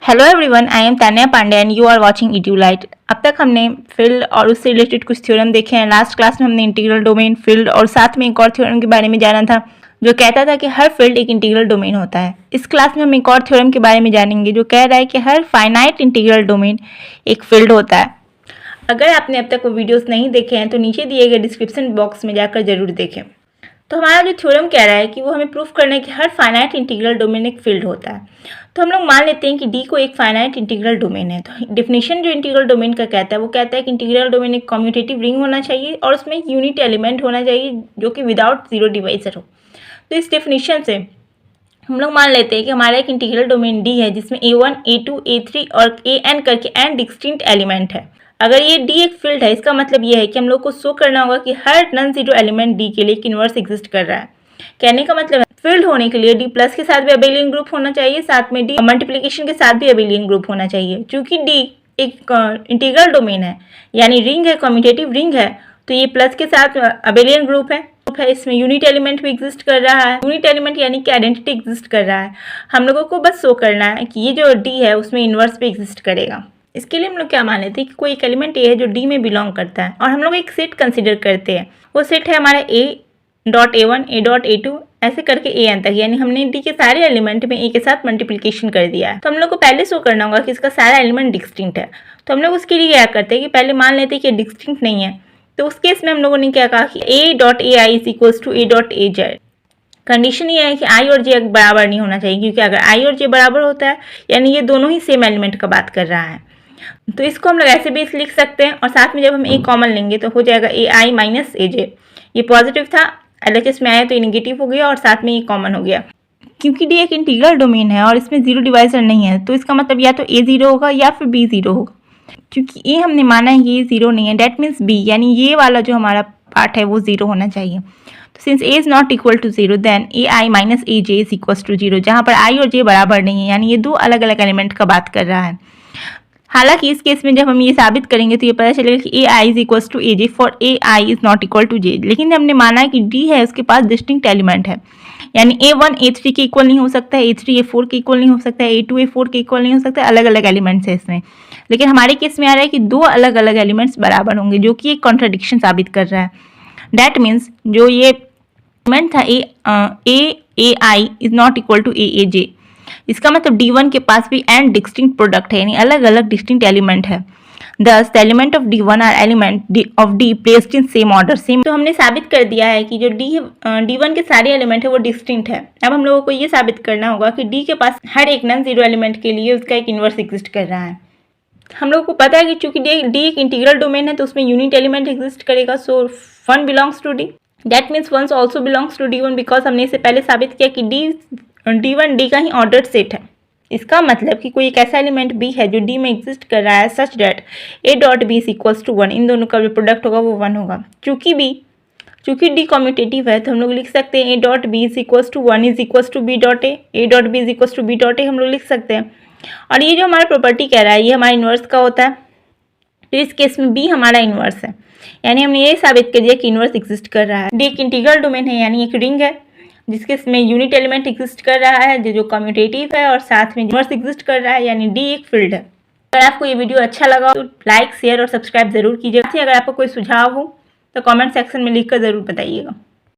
Hello everyone, I am Tanya Pandey and you are watching इट्यूलाइट। अब तक हमने फील्ड और उससे रिलेटेड कुछ थ्योरम देखे हैं। लास्ट क्लास में हमने इंटीग्रल डोमेन, फील्ड और साथ में एक और थ्योरम के बारे में जाना था जो कहता था कि हर फील्ड एक इंटीग्रल डोमेन होता है। इस क्लास में हम एक और थ्योरम के बारे में जानेंगे जो कह रहा है कि हर फाइनाइट इंटीग्रल डोमेन एक फील्ड होता है। अगर आपने अब तक वो वीडियोस नहीं देखे हैं तो नीचे दिए गए डिस्क्रिप्शन बॉक्स में जाकर जरूर देखें। तो हमारा जो थ्योरम कह रहा है कि वो हमें प्रूफ करना है कि हर फाइनाइट इंटीग्रल डोमेन एक फील्ड होता है। तो हम लोग मान लेते हैं कि डी को एक फाइनाइट इंटीग्रल डोमेन है। तो डेफिनेशन जो इंटीग्रल डोमेन का कहता है वो कहता है कि इंटीग्रल डोमेन एक कम्यूटेटिव रिंग होना चाहिए और उसमें एक यूनिट एलिमेंट होना चाहिए जो कि विदाउट जीरो डिवाइजर हो। तो इस डेफिनेशन से हम लोग मान लेते हैं कि हमारा एक इंटीग्रल डोमेन डी है जिसमें A1, A2, A3 और AN करके n डिस्टिंक्ट एलिमेंट है। अगर ये डी एक फील्ड है, इसका मतलब ये है कि हम लोग को शो करना होगा कि हर नॉन जीरो एलिमेंट डी के लिए एक इन्वर्स एग्जिस्ट कर रहा है। कहने का मतलब है फील्ड होने के लिए डी प्लस के साथ भी अबेलियन ग्रुप होना चाहिए, साथ में डी मल्टीप्लिकेशन के साथ भी अबेलियन ग्रुप होना चाहिए। चूंकि डी एक इंटीग्रल डोमेन है यानी रिंग है, कम्यूटेटिव रिंग है, तो ये प्लस के साथ अबेलियन ग्रुप है। इसमें यूनिट एलिमेंट भी एग्जिस्ट कर रहा है। यूनिट एलिमेंट यानी कि आइडेंटिटी एग्जिस्ट कर रहा है। हम लोगों को बस शो करना है कि ये जो डी है उसमें इन्वर्स भी एग्जिस्ट करेगा। इसके लिए हम लोग क्या मान लेते हैं कि कोई एक एलिमेंट ए है जो डी में बिलोंग करता है और हम लोग एक सेट कंसिडर करते हैं। वो सेट है हमारा A.A1, A.A2 ऐसे करके AN तक, यानी हमने डी के सारे एलिमेंट में ए के साथ मल्टीप्लिकेशन कर दिया है। तो हम लोग को पहले शो करना होगा कि इसका सारा एलिमेंट डिस्टिंक्ट है। तो हम लोग उसके लिए क्या करते हैं कि पहले मान लेते हैं कि डिस्टिंक्ट नहीं है। तो उस केस में हम लोगों ने क्या कहा कि A.AI is equals to A.AJ। Condition ये है कि आई और जे बराबर नहीं होना चाहिए, क्योंकि अगर आई और जे बराबर होता है यानी ये दोनों ही सेम एलिमेंट का बात कर रहा है। तो इसको हम लोग ऐसे भी लिख सकते हैं और साथ में जब हम ए कॉमन लेंगे तो हो जाएगा AI माइनस AJ। ये पॉजिटिव था, LHS में आया तो ये निगेटिव हो गया और साथ में ये कॉमन हो गया। क्योंकि डी एक इंटीग्रल डोमेन है और इसमें जीरो डिवाइजर नहीं है तो इसका मतलब या तो A जीरो होगा या फिर B जीरो होगा। क्योंकि ए हमने माना है ये जीरो नहीं है, डेट मीन्स बी यानी ये वाला जो हमारा पार्ट है वो जीरो होना चाहिए। तो since A is not equal to zero then AI minus AJ is equal to zero, जहाँ पर आई और जे बराबर नहीं है यानी ये दो अलग अलग एलिमेंट का बात कर रहा है। हालांकि इस केस में जब हम ये साबित करेंगे तो ये पता चलेगा कि AI is equal to AJ for AI is not equal to J। लेकिन हमने माना है कि D है उसके पास डिस्टिंक्ट एलिमेंट है, यानी A1 A3 के इक्वल नहीं हो सकता है, A3 A4 के इक्वल नहीं हो सकता है, A2 A4 के इक्वल नहीं हो सकता है। अलग अलग एलिमेंट्स है इसमें। लेकिन हमारे केस में आ रहा है कि दो अलग अलग एलिमेंट्स बराबर होंगे, जो कि एक कॉन्ट्राडिक्शन साबित कर रहा है। दैट मीन्स जो ये एलिमेंट था AI is not equal to AJ, इसका मतलब D1 के पास भी n डिस्टिंक्ट प्रोडक्ट है, यानी अलग अलग डिस्टिंक्ट एलिमेंट है। Thus, the element of D1 are element of D placed in same order. Same, तो हमने साबित कर दिया है कि जो D1 के सारे एलिमेंट है वो डिस्टिंक्ट है। अब हम लोगों को ये साबित करना होगा कि D के पास हर एक नॉन जीरो एलिमेंट के लिए उसका एक इन्वर्स एग्जिस्ट कर रहा है। हम लोगों को पता है कि चूंकि D एक इंटीग्रल डोमेन है तो उसमें यूनिट एलिमेंट एग्जिस्ट करेगा। So 1 belongs to D, that means 1 also belongs to D1 because हमने इससे पहले साबित किया कि D1 D का ही ऑर्डर्ड सेट है। इसका मतलब कि कोई एक ऐसा एलिमेंट B है जो D में एग्जिस्ट कर रहा है such that A dot B is equals to 1, इन दोनों का जो प्रोडक्ट होगा वो 1 होगा। चूंकि D कम्यूटेटिव है तो हम लोग लिख सकते हैं A dot B is equals to 1 is equals to B dot A dot B is equals to B dot A हम लोग लिख सकते हैं। और ये जो हमारा प्रॉपर्टी कह रहा है ये हमारा इन्वर्स का होता है। तो इस केस में B हमारा इन्वर्स है, यानी हमने ये साबित कर दिया कि इन्वर्स एग्जिस्ट कर रहा है। D एक इंटीग्रल डोमेन है यानी एक रिंग है जिसके इसमें यूनिट एलिमेंट एग्जिस्ट कर रहा है जो कम्यूटेटिव है और साथ में इन्वर्स एग्जिस्ट कर रहा है, यानी डी एक फील्ड है। अगर आपको ये वीडियो अच्छा लगा तो लाइक, शेयर और सब्सक्राइब जरूर कीजिएगा। अगर आपको कोई सुझाव हो तो कमेंट सेक्शन में लिखकर जरूर बताइएगा।